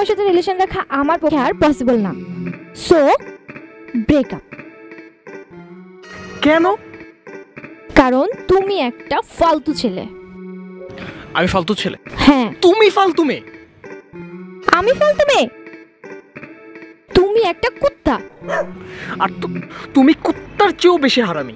তোমার সাথে রিলেশন রাখা আমার পক্ষে আর পসিবল না। So breakup. কেন? কারণ তুমি একটা ফালতু ছেলে। আমি ফালতু ছেলে? হ্যাঁ। তুমি ফালতু মেয়ে। আমি ফালতু মেয়ে? তুমি একটা কুত্তা। আর তুমি কুত্তার চেয়েও বেশি হারামি।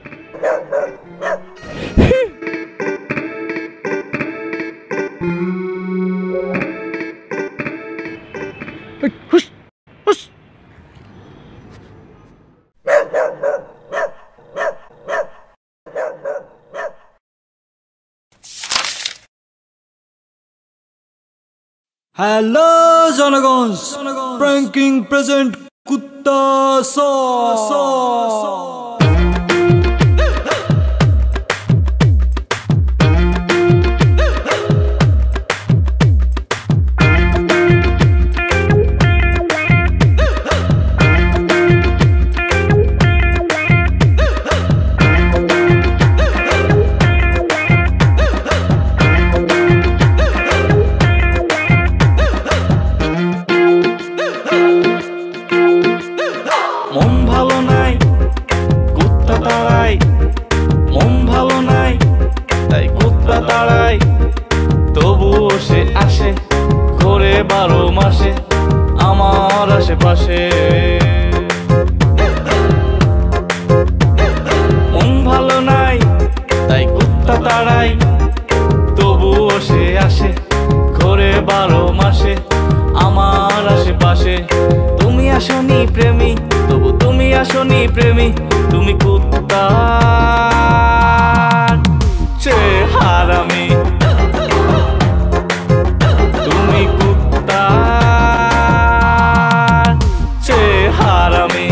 হ্যালো জনগণ, প্র্যাঙ্কিং প্রেজেন্ট কুত্তা মন ভালো নাই, কুত্তা তাড়াই। মন ভালো নাই, তাই কুত্তা তাড়াই। তবুও সে আসে, ঘোরে 12 মাসে আমার আশেপাশে। মন ভালো নাই, তাই কুত্তা তাড়াই। তবুও সে আসে, ঘোরে 12 মাসে আমার আশেপাশে। তুমি আসনি প্রেমী, তবু তুমি আসনি প্রেমী। তুমি কুত্তা হারামি, তুমি কুত্তা হারামি।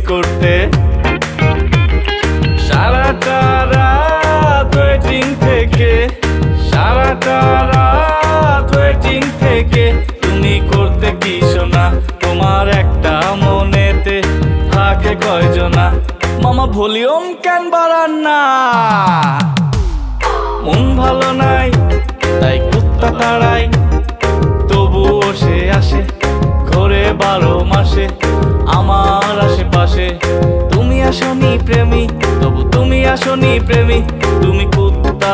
করতে সারাটা রাত ওয়েটিং থেকে, সারাটা রাত ওয়েটিং থেকে। তুমি করতে কি শোনা, তোমার একটা মনেতে থাকে কয়জনা। মামা ভলিউম কেন বাড়ান না? মন ভালো নাই, তাই কুত্তা তাড়াই। তবুও সে আসে, ঘোরে 12 মাসে আমার আশেপাশে। তুমি আসনি প্রেমী, তবু তুমি আসনি প্রেমী। তুমি কুত্তা